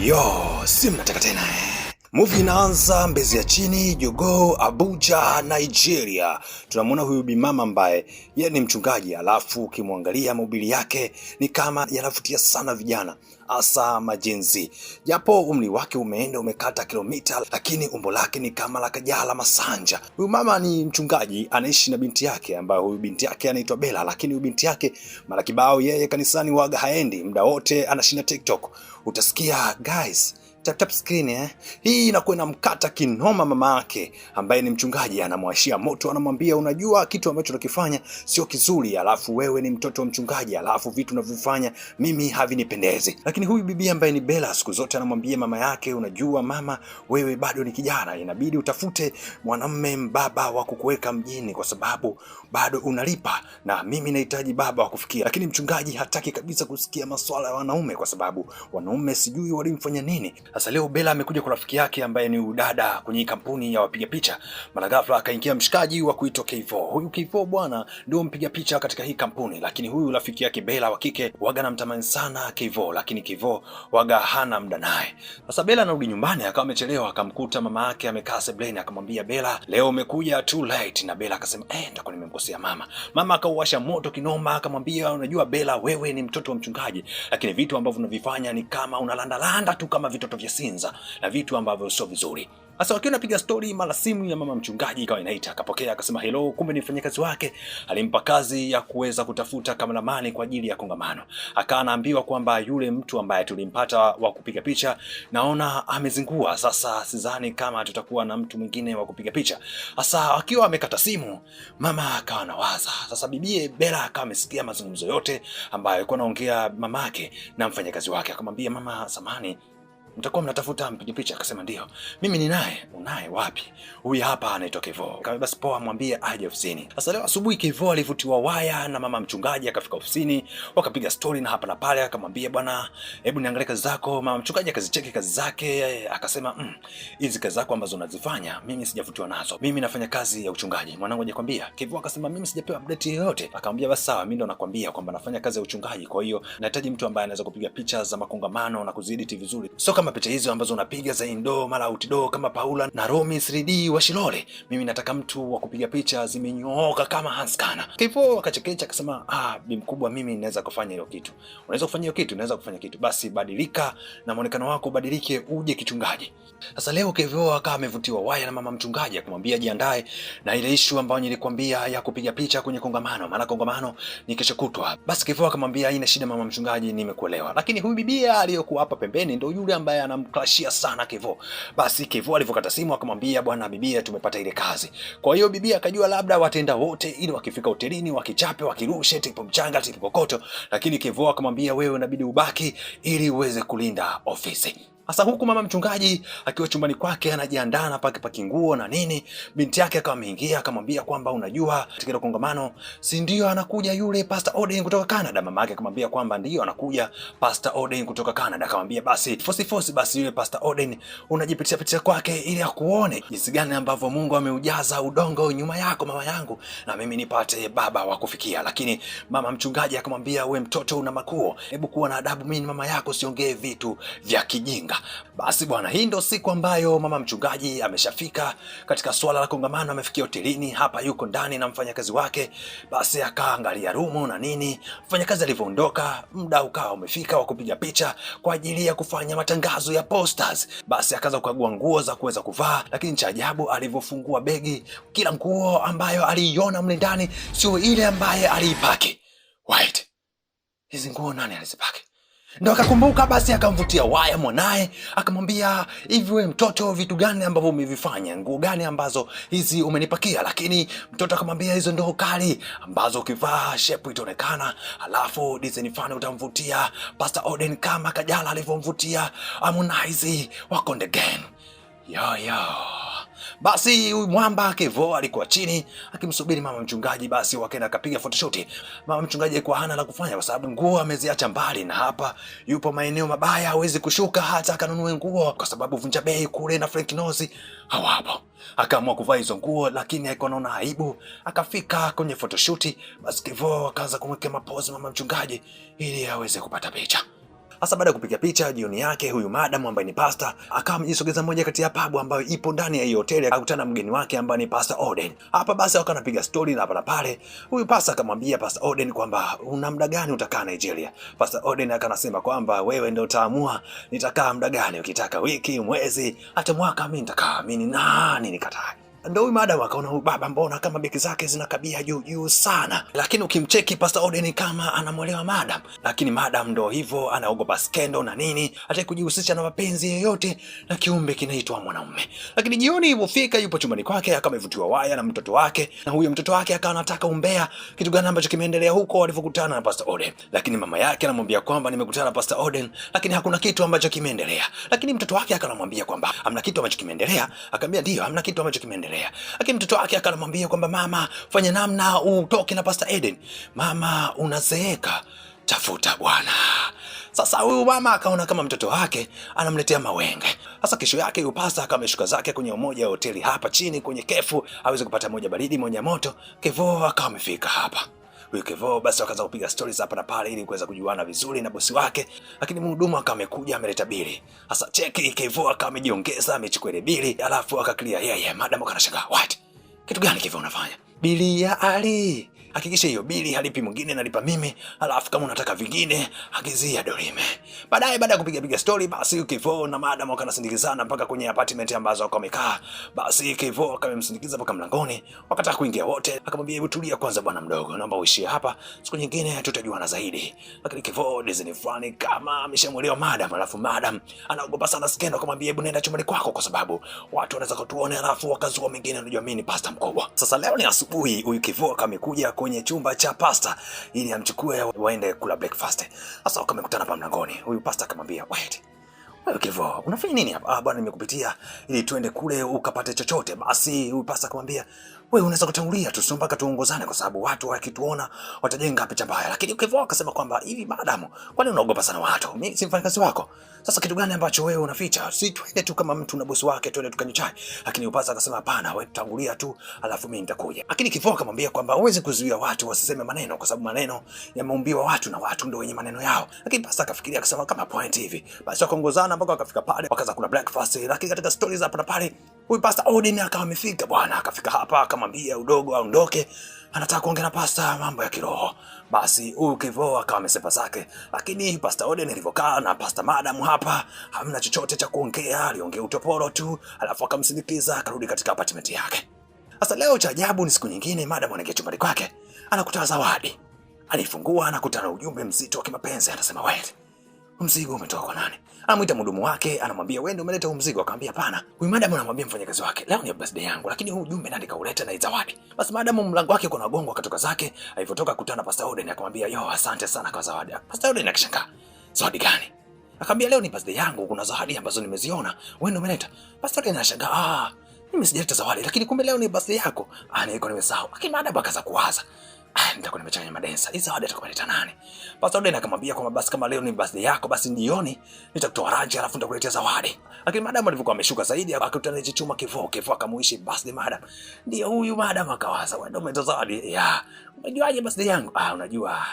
Yo, si mnataka tena Movie inaanza Mbezi ya Chini, Jogoo, Abuja, Nigeria. Tunamwona huyu bimama ambaye yeye ni mchungaji, alafu ukimwangalia mahubiri yake ni kama yanavutia sana vijana, hasa majenzi. Japo umri wake umekata kilomita, lakini umbo lake ni kama la Kajala Masanja. Huyu mama ni mchungaji, anaishi na binti yake, ambaye huyu binti yake anaitwa Bella, lakini huyu binti yake mara kibao yeye kanisani waga haendi, muda wote anashinda TikTok. Utasikia guys tap screen Hii inakuwa inamkata kinoma mama yake ambaye ni mchungaji, anamwashia moto, anamwambia unajua kitu ambacho unakifanya sio kizuri, alafu wewe ni mtoto wa mchungaji, alafu vitu unavyofanya mimi havinipendezi. Lakini huyu bibi ambaye ni Bella siku zote anamwambia mama yake, unajua mama, wewe bado ni kijana, inabidi utafute mwanamume mbaba wa kukuweka mjini kwa sababu bado unalipa na mimi nahitaji baba wa kufikia. Lakini mchungaji hataki kabisa kusikia masuala ya wanaume kwa sababu wanaume sijui walimfanya nini. Sasa leo Bella amekuja kwa rafiki yake ambaye ni udada kwenye kampuni ya wapiga picha. Mara ghafla akaingia mshikaji wa kuitwa K4. Huyu K4 bwana ndio mpiga picha katika hii kampuni, lakini huyu rafiki yake Bella wa kike waga anamtamani sana K4, lakini K4 waga hana muda naye. Sasa Bella anarudi nyumbani, akawa amechelewa, akamkuta mama yake amekaa sebleni, akamwambia Bella, leo umekuja too late. Na Bella akasema nitakuwa nimemkosea mama. Mama akauwasha moto kinoma, akamwambia unajua Bella, wewe ni mtoto wa mchungaji, lakini vitu ambavyo unavifanya ni kama unalandalanda tu kama vitoto vya Sinza na vitu ambavyo sio vizuri. Sasa wakiwa napiga story, mara simu ya mama mchungaji ikawa inaita, akapokea akasema hello, kumbe ni mfanyakazi wake. Alimpa kazi ya kuweza kutafuta kameramani kwa ajili ya kongamano. Akawa anaambiwa kwamba yule mtu ambaye tulimpata wa kupiga picha naona amezingua, sasa sidhani kama tutakuwa na mtu mwingine wa kupiga picha. Sasa akiwa amekata simu, mama akawa anawaza. Sasa bibie Bella akawa amesikia mazungumzo yote ambayo alikuwa anaongea mamake na mfanyakazi wake. Akamwambia mama, samani, mtakuwa mnatafuta mpiga picha? Akasema ndio. Mimi ni naye. Unaye wapi? Huyu hapa anaitwa Kevo. Kama basi poa, mwambie aje ofisini. Sasa leo asubuhi Kevo alivutiwa waya na mama mchungaji, akafika ofisini, wakapiga story na hapa na pale. Akamwambia bwana, hebu niangalie kazi zako. Mama mchungaji akazicheki kazi zake, akasema hizi kazi zako ambazo unazifanya mimi sijavutiwa nazo. Mimi nafanya kazi ya uchungaji. Mwanangu hajakwambia? Kevo akasema mimi sijapewa update yoyote. Akamwambia basi sawa, mimi ndo nakwambia kwamba nafanya kazi ya uchungaji, kwa hiyo nahitaji mtu ambaye anaweza kupiga picha za makongamano na kuziedit vizuri. So kama picha hizo ambazo unapiga za indo mara outdoor kama Paula na Romy 3D wa Shilole, mimi nataka mtu wa kupiga picha zimenyooka kama Hanskana. Kevo akachekecha akasema bi mkubwa, mimi naweza kufanya hiyo kitu. Unaweza kufanya hiyo kitu? Naweza kufanya kitu. Basi badilika na muonekano wako ubadilike, uje kichungaji. Sasa leo Kevo akawa amevutiwa waya na mama mchungaji, akamwambia jiandae na ile issue ambayo nilikwambia ya kupiga picha kwenye kongamano, maana kongamano ni kesho kutwa. Basi Kevo akamwambia haina shida mama mchungaji, nimekuelewa. Lakini huyu bibia aliyokuwa hapa pembeni ndio yule ambaye anamklashia sana Kevo. Basi Kevo alivyokata simu akamwambia bwana bibia, tumepata ile kazi. Kwa hiyo bibia akajua labda watenda wote ili wakifika hotelini wakichape, wakirushe tipo mchanga tipo kokoto, lakini Kevo akamwambia wewe unabidi ubaki ili uweze kulinda ofisi. Sasa huku mama mchungaji akiwa chumbani kwake anajiandaa na paki nguo na nini, binti yake akawa ameingia, akamwambia kwamba unajua katika kongamano si ndio anakuja yule Pastor Oden kutoka Canada. Mama yake akamwambia kwamba ndio anakuja Pastor Oden kutoka Canada. Akamwambia basi fosi basi yule Pastor Oden unajipitia kwake ili akuone jinsi gani ambavyo Mungu ameujaza udongo nyuma yako mama yangu, na mimi nipate baba wa kufikia. Lakini mama mchungaji akamwambia we mtoto una makuo, hebu kuwa na adabu, mimi ni mama yako, siongee vitu vya kijinga. Basi bwana, hii ndio siku ambayo mama mchungaji ameshafika katika swala la kongamano. Amefikia hotelini, hapa yuko ndani na mfanyakazi wake. Basi akaangalia rumu na nini. Mfanyakazi alivyoondoka, muda ukawa umefika wa kupiga picha kwa ajili ya kufanya matangazo ya posters. Basi akaanza kukagua nguo za kuweza kuvaa, lakini cha ajabu alivyofungua begi, kila nguo ambayo aliiona mle ndani sio ile ambaye aliipaki. Wait, hizi nguo nani alizipaki? Ndio akakumbuka. Basi akamvutia waya mwanae, akamwambia hivi wewe mtoto, vitu gani ambavyo umevifanya, nguo gani ambazo hizi umenipakia? Lakini mtoto akamwambia hizo ndio kali ambazo ukivaa shape itaonekana, alafu design fani utamvutia Pastor Oden kama Kajala alivyomvutia Harmonize wa Konde Gang. Yo. Basi huyu mwamba Kevo alikuwa chini akimsubiri mama mchungaji. Basi wakaenda akapiga photoshoot. Mama mchungaji alikuwa hana la kufanya kwa sababu nguo ameziacha mbali, na hapa yupo maeneo mabaya, hawezi kushuka hata akanunue nguo kwa sababu Vunja Bei kule na Frank Nozi hawapo. Akaamua kuvaa hizo nguo, lakini haikuwa naona aibu. Akafika kwenye photoshoot. Basi Kevo akaanza kumwekea mapozi mama mchungaji ili aweze kupata picha. Hasa baada ya kupiga picha jioni yake, huyu madam ambaye ni pastor akawa amejisogeza moja kati ya pub ambayo ipo ndani ya hiyo hoteli, akakutana mgeni wake ambaye ni Pastor Oden. Hapa basi wakawa wanapiga story na hapa na pale. Huyu pastor akamwambia Pastor Oden kwamba una muda gani utakaa Nigeria. Pastor Oden akanasema kwamba wewe ndio utaamua nitakaa muda gani, ukitaka wiki, mwezi, hata mwaka, mimi nitakaa. Mimi nani nikataa? Ndio huyu madam akaona huyu baba mbona kama beki zake zinakabia juu sana. Lakini ukimcheki Pastor Oden kama anamuelewa madam. Lakini madam ndio hivyo, anaogopa skendo na nini, hata kujihusisha na mapenzi yoyote na kiumbe kinaitwa mwanamume. Lakini jioni ilipofika, yupo chumbani kwake akawa amevutiwa waya na mtoto wake, na huyo mtoto wake akawa anataka umbea kitu gani ambacho kimeendelea huko walipokutana na Pastor Oden. Lakini mama yake anamwambia kwamba nimekutana na Pastor Oden lakini hakuna kitu ambacho kimeendelea. Lakini mtoto wake akanamwambia kwamba hamna kitu ambacho kimeendelea. Akamwambia ndio, hamna kitu ambacho kimeendelea. Lakini mtoto wake akanamwambia kwamba mama, fanya namna utoke na Pastor Eden. Mama, unazeeka, tafuta bwana. Sasa huyu mama akaona kama mtoto wake anamletea mawenge. Sasa kesho yake huyu pastor akameshuka zake kwenye umoja wa hoteli hapa chini kwenye Kefu, aweze kupata moja baridi moja moto. Kevo akawa amefika hapa. Huyu Kevo basi akaanza kupiga stories hapa na pale ili kuweza kujuana vizuri na bosi wake. Lakini mhudumu akawa amekuja ameleta bili. Sasa cheki, Kevo akawa amejiongeza, amechukua ile bili, alafu akaclear yeye. Madam akanashangaa, "What? Kitu gani Kevo unafanya?" "Bili ya Ali. Hakikisha hiyo bili halipi mwingine, nalipa mimi. Alafu kama unataka vingine, agizia Dorime." Baadaye baada ya kupiga story, basi Kevo na madam wakanasindikizana mpaka kwenye apartment ambazo wako wamekaa. Basi Kevo akamsindikiza mpaka mlangoni, wakataka kuingia wote. Akamwambia, "Hebu tulia kwanza bwana mdogo, naomba uishie hapa. Siku nyingine tutajuana zaidi." Lakini Kevo Disney fulani kama ameshamuelewa madam, alafu madam anaogopa sana skendo, akamwambia, "Hebu nenda chumbani kwako kwa sababu watu wanaweza kutuona alafu wakazua mengine, unajua mimi ni pastor mkubwa." Sasa leo ni asubuhi, huyu Kevo akamekuja kwenye chumba cha pastor ili amchukue waende kula breakfast. Sasa wakamekutana hapa mlangoni. Huyu pastor akamwambia, "Wait. Wewe Kevo, unafanya nini hapa?" "Bwana, nimekupitia ili tuende kule ukapate chochote." Basi huyu pastor akamwambia, "Wewe unaweza kutangulia tu, sio mpaka tuongozane kwa sababu watu wakituona watajenga picha mbaya." Lakini Kevo akasema kwamba, "Hivi madam, kwani unaogopa sana watu? Mimi si mfanyakazi wako. Sasa kitu gani ambacho wewe unaficha? Si twende tu kama mtu na bosi wake, twende tukanywe chai." Lakini upasa akasema, "Hapana, wewe tangulia tu, alafu mimi nitakuja." Lakini Kevo akamwambia kwamba huwezi kuzuia watu wasiseme maneno kwa sababu maneno yameumbiwa watu na watu ndio wenye maneno yao. Lakini pastor akafikiria akasema kama point hivi. Basi wakaongozana mpaka wakafika pale, wakaanza kula breakfast. Lakini katika stories hapa na pale, huyu Pastor Oden akawa amefika bwana, akafika hapa akamwambia udogo aondoke, anataka kuongea na pastor mambo ya kiroho. Basi huyu Kevo akawa amesepa zake, lakini Pastor Oden alivyokaa na Pastor Madam hapa hamna chochote cha kuongea, aliongea utoporo tu, alafu akamsindikiza akarudi katika apartment yake. Sasa leo cha ajabu ni siku nyingine, Madam anaingia chumbani kwake, anakuta zawadi. Alifungua anakutana ujumbe mzito wa kimapenzi, anasema, "Wait. Mzigo umetoka kwa nani?" Anamuita mhudumu wake, anamwambia, "Wewe ndio umeleta mzigo." Akamwambia, "Hapana." Huyu madam anamwambia mfanyakazi wake, "Leo ni birthday yangu, lakini huu ujumbe nani kauleta na zawadi?" Basi madam mlango wake kuna gongo, akatoka zake. Alipotoka kukutana Pastor Oden akamwambia, "Yo, asante sana kwa zawadi." Pastor Oden akashangaa, "Zawadi gani?" Akamwambia, "Leo ni birthday yangu, kuna zawadi ambazo nimeziona. Wewe ndio umeleta." Pastor Oden anashangaa, "Mimi sijaleta zawadi, lakini kumbe leo ni birthday yako." Niko nimesahau. Lakini madam akaanza kuwaza, nitakuwa nimechanganya madensa. Hizo zawadi atakuletea nani? Pastor Oden akamwambia kwamba basi kama leo ni birthday yako, basi jioni nitakutoa ranch alafu nitakuletea zawadi. Lakini madam alivyokuwa ameshuka zaidi akakutana na chuma Kevo. Kevo akamuishi birthday madam. Ndio huyu madam akawaza, "Wewe ndio umeleta zawadi." "Ya, unajuaje birthday yangu?" Unajua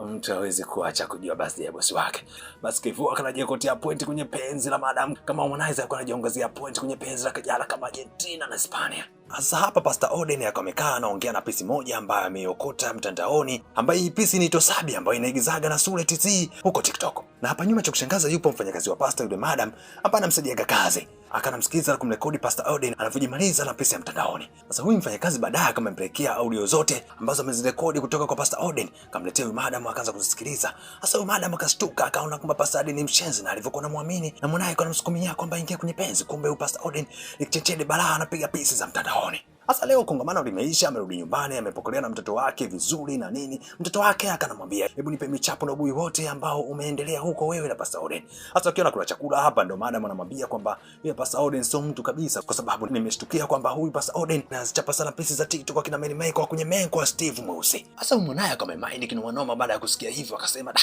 mtu hawezi kuacha kujua birthday ya bosi wake." Basi Kevo akanajiokotea point kwenye penzi la madam kama Harmonize alikuwa anajiongezea point kwenye penzi la Kajala kama Argentina na Hispania. Sasa hapa Pastor Oden akamekaa anaongea na pisi moja ambayo ameiokota mtandaoni, ambayo hii pisi ni Tosabi ambayo inaigizaga na Sule TZ huko TikTok. Na hapa nyuma cha kushangaza yupo mfanyakazi wa pastor yule madam ambaye anamsaidia kazi. Akanamsikiza na kumrekodi Pastor Oden anavyojimaliza na pisi ya mtandaoni. Sasa huyu mfanyakazi baadaye akampelekea audio zote ambazo amezirekodi kutoka kwa Pastor Oden, kamletea huyu madam akaanza kuzisikiliza. Sasa huyu madam akastuka, akaona kwamba Pastor Oden ni mshenzi na alivyokuwa anamwamini na mwanae alikuwa anamsukumia kwamba aingie kwenye penzi, kumbe huyu Pastor Oden ni kichechede balaa anapiga pisi za mtandaoni. Sasa leo kongamano limeisha, amerudi nyumbani, amepokelewa na mtoto wake vizuri na nini. Mtoto wake akanamwambia, "Hebu nipe michapo na ubui wote ambao umeendelea huko wewe na Pastor Oden." Sasa akiona kuna chakula hapa, ndio madam anamwambia kwamba yeye Pastor Oden sio mtu kabisa, kwa sababu nimeshtukia kwamba huyu Pastor Oden anazichapa sana pisi za TikTok kwa kina Mary Michael kwenye mengo wa Steve Mweusi. Sasa huyu mwanae akamemind kinoma noma baada ya kusikia hivyo, akasema,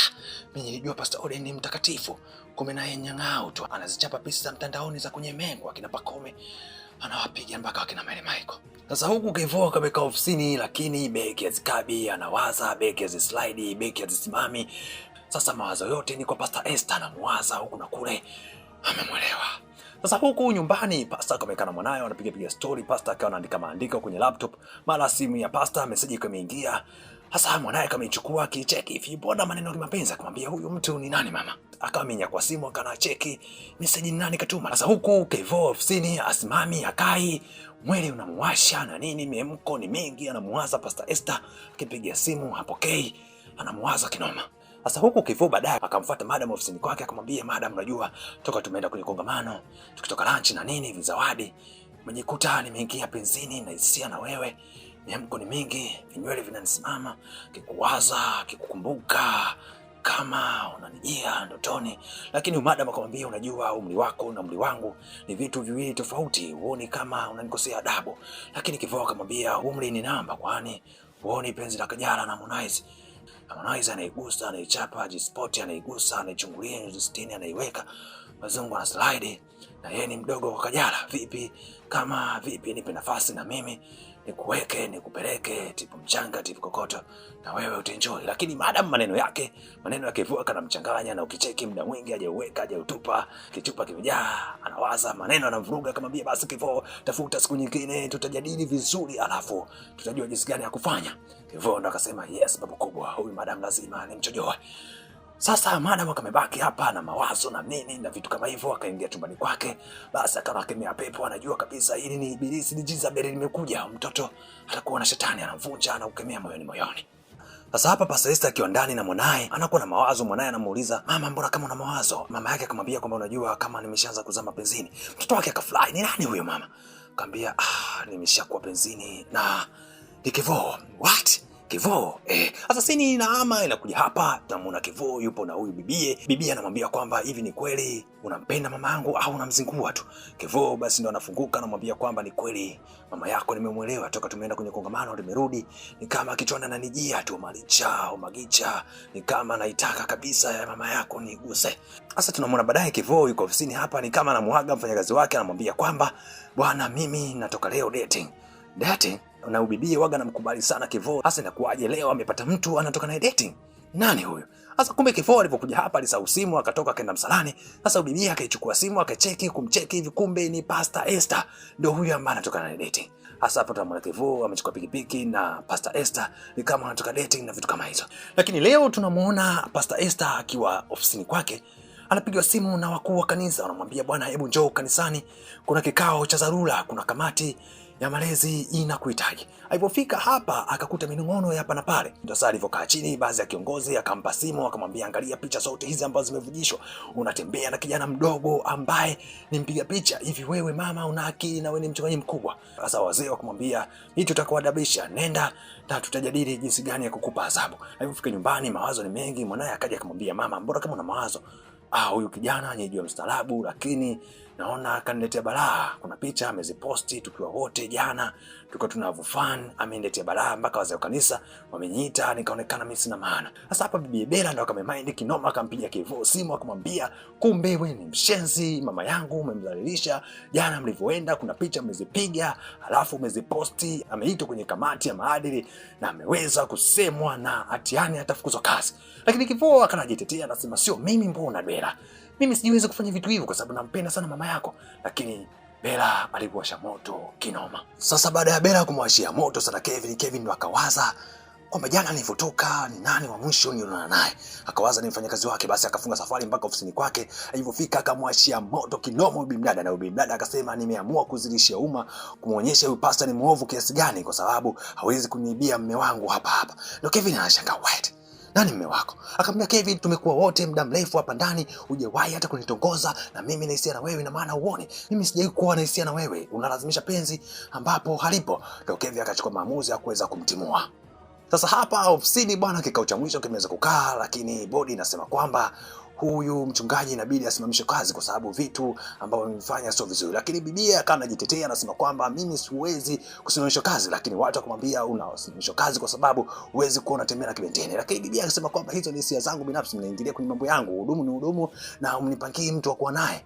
"Mimi nilijua Pastor Oden ni mtakatifu, kumbe naye nyang'au tu anazichapa pisi za mtandaoni za kwenye mengo akina Pakome anawapiga mpaka wakina Mary Michael." Sasa huku Kevo kabeka ofisini, lakini beki hazikabi, anawaza beki hazislide, beki hazisimami. Sasa mawazo yote ni kwa Pastor Esther, anamuwaza huku na kule, amemwelewa. Sasa huku nyumbani Pastor kamekaa na mwanae wanapiga story. Pastor akawa anaandika maandiko kwenye laptop, mara simu ya Pastor message imeingia. Sasa mwanae kameichukua kicheki hivi, mbona maneno ya mapenzi, akamwambia huyu mtu ni nani mama? Akaminya kwa simu akana cheki message ni nani katuma. Sasa huku Kevo ofisini asimami akai, mwili unamwasha na nini, miemko ni mengi, anamuwaza Pastor Esther, akipiga simu hapokei, anamuwaza kinoma. Sasa huku Kevo baadaye akamfuata madam ofisini kwake, akamwambia madam, unajua toka tumeenda kwenye kongamano, tukitoka lunch na nini hivi zawadi, mjikuta nimeingia penzini na hisia na wewe, miamko ni mingi, vinywele vinanisimama, kikuwaza, kikukumbuka kama unanijia ndotoni. Lakini madam akamwambia, unajua umri wako na umri wangu ni vitu viwili tofauti, uone kama unanikosea adabu. Lakini Kevo akamwambia, umri ni namba, kwani uone penzi la Kajala na Harmonize. Harmonize anaigusa, anaichapa, G-Spot anaigusa, anaichungulia, N60 anaiweka, Wazungu ana slide, na yeye ni mdogo kwa Kajala. Vipi kama vipi, nipe nafasi na mimi nikuweke, nikupeleke tipu mchanga, tipu kokoto, na wewe utaenjoy. Lakini madam maneno yake Kevo kanamchanganya, na ukicheki muda mwingi hajauweka, hajautupa, kichupa kimejaa, anawaza maneno, anamvuruga. Akamwambia basi Kevo, tafuta siku nyingine tutajadili vizuri, alafu tutajua jinsi gani ya kufanya. Kevo ndo akasema yes babu kubwa, huyu madam lazima nimchojoe. Sasa madam akamebaki hapa na mawazo na nini na vitu kama hivyo, akaingia chumbani kwake. Basi akawa kemea pepo, anajua kabisa hili ni ibilisi, ni Jezebeli limekuja, mtoto atakuwa na shetani, anamvunja na ukemea moyoni. Sasa hapa Pastor Esther akiwa ndani na mwanae, anakuwa na mawazo. Mwanae anamuuliza, mama, mbona kama una mawazo? Mama yake akamwambia kwamba unajua kama nimeshaanza kuzama penzini. Mtoto wake akafurahi, ni nani huyo mama? Akamwambia nimeshakuwa penzini na Kevo. What? Kevo, sasa sini na ama inakuja hapa, tunamuona Kevo yupo na huyu bibie. Bibie anamwambia kwamba hivi ni kweli unampenda mama yangu au unamzingua tu? Kevo basi ndo anafunguka, anamwambia kwamba ni kweli mama yako nimemwelewa, toka tumeenda kwenye kongamano nimerudi, ni kama kichwani ananijia tu magicha, ni kama naitaka kabisa ya mama yako niguse. Sasa tunamuona baadaye Kevo yuko ofisini hapa, ni kama anamuaga mfanyakazi wake, anamwambia kwamba bwana, mimi natoka leo dating. Na ubibie waga namkubali sana Kevo. Sasa inakuaje leo amepata mtu anatoka naye dating? Nani huyo? Sasa kumbe Kevo alipokuja hapa alisahau simu, akatoka akaenda msalani. Sasa ubibie akaichukua simu, akacheki, kumcheki hivi, kumbe ni Pastor Esther ndio huyo ambaye anatoka naye dating. Sasa hapo tunamwona Kevo amechukua pikipiki na Pastor Esther ni kama anatoka dating na vitu kama hizo. Lakini leo tunamuona Pastor Esther akiwa ofisini kwake, anapigwa simu na wakuu wa kanisa, wanamwambia bwana, hebu njoo kanisani, kuna kikao cha dharura, kuna kamati ya malezi inakuhitaji. Alipofika hapa akakuta minong'ono ya hapa na pale. Ndio sasa alivyokaa chini, baadhi ya kiongozi akampa simu, akamwambia angalia picha zote hizi ambazo zimevujishwa, unatembea na kijana mdogo ambaye ni mpiga picha. Hivi wewe mama una akili na wewe ni mchungaji mkubwa? Sasa wazee wakamwambia hii tutakuadabisha, nenda na tutajadili jinsi gani ya kukupa adhabu. Alipofika nyumbani mawazo ni mengi, mwanae akaja akamwambia mama, mbona kama una mawazo? Huyu kijana anajua mstaarabu, lakini naona kaniletea balaa. Kuna picha ameziposti tukiwa wote jana, tulikuwa tunavyo fun, ameniletea balaa mpaka wazee wa kanisa wameniita, nikaonekana mimi sina maana. Sasa hapa bibi Bella ndo akamemind kinoma, akampigia Kevo simu akamwambia, kumbe wewe ni mshenzi, mama yangu umemdhalilisha. Jana mlivyoenda kuna picha mmezipiga, alafu umeziposti, ameitwa kwenye kamati ya maadili na ameweza kusemwa na hatiani atafukuzwa kazi. Lakini Kevo akanajitetea, anasema sio mimi, mbona Bella, mimi sijiwezi kufanya vitu hivyo kwa sababu nampenda sana mama yako. Lakini Bella aliwasha moto kinoma. Sasa baada ya Bella kumwashia moto sana Kevin ndo akawaza kwamba jana nilivotoka ni nani wa mwisho nilionana naye. Akawaza ni mfanyakazi wake, basi akafunga safari mpaka ofisini kwake. Alipofika akamwashia moto kinoma bibi mdada, na bibi mdada akasema nimeamua kuzilishia umma kumuonyesha huyu pastor ni muovu kiasi gani, kwa sababu hawezi kuniibia mume wangu hapa. Ndio Kevin anashangaa, what? Nani mume wako? Akamwambia Kevin, tumekuwa wote muda mrefu hapa ndani, hujawahi hata kunitongoza, na mimi nahisia na wewe, na maana uone mimi sijawahi kuwa nahisia na wewe, unalazimisha penzi ambapo halipo. Ndio Kevin akachukua maamuzi ya kuweza kumtimua. Sasa hapa ofisini bwana, kikao cha mwisho kimeweza kukaa, lakini bodi inasema kwamba huyu mchungaji inabidi asimamishwe kazi kwa sababu vitu ambavyo amefanya sio vizuri. Lakini bibi akawa anajitetea, anasema kwamba mimi siwezi kusimamishwa kazi, lakini watu wakamwambia unasimamishwa kazi kwa sababu huwezi kuona tembea na kibenteni. Lakini bibi akasema kwamba hizo ni hisia zangu binafsi, mnaingilia kwenye mambo yangu, hudumu ni hudumu na mnipangie mtu wa kuwa naye.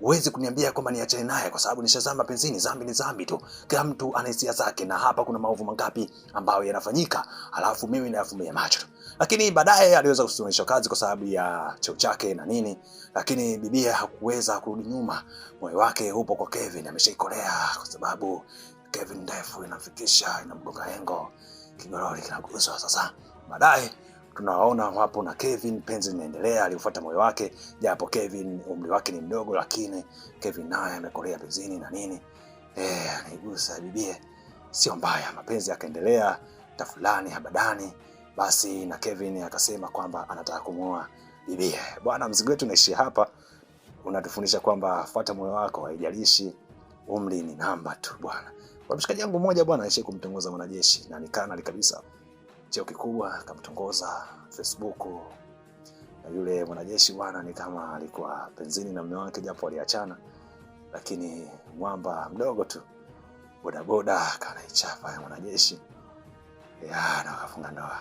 Huwezi kuniambia kwamba niachane naye kwa sababu nishazama penzini, zambi ni zambi tu. Kila mtu ana hisia zake, na hapa kuna maovu mangapi ambayo yanafanyika, alafu mimi nayafumbia macho tu. Lakini baadaye aliweza kusimamishwa kazi kwa sababu ya cheo chake na nini, lakini bibie hakuweza kurudi nyuma. Moyo wake upo kwa Kevin, ameshaikolea kwa sababu Kevin ndefu inamfikisha, inamgonga hengo, kigorori kinaguswa. Sasa baadaye tunaona wapo na Kevin, penzi linaendelea, alifuata moyo wake, japo Kevin umri wake ni mdogo, lakini Kevin naye amekolea penzini na nini. Anaigusa bibie, sio mbaya, mapenzi yakaendelea, tafulani habadani. Basi na Kevin akasema kwamba anataka kumuoa bibie. Bwana, mzigo wetu unaishi hapa. Unatufundisha kwamba fuata moyo wako, haijalishi umri ni namba tu bwana. Kwa mshikaji wangu mmoja bwana aishie kumtongoza mwanajeshi na nikana kabisa. Cheo kikubwa akamtongoza Facebook. Na yule mwanajeshi bwana ni kama alikuwa penzini na mume wake, japo waliachana, lakini mwamba mdogo tu bodaboda kanaichapa ya mwanajeshi. Na wakafunga ndoa.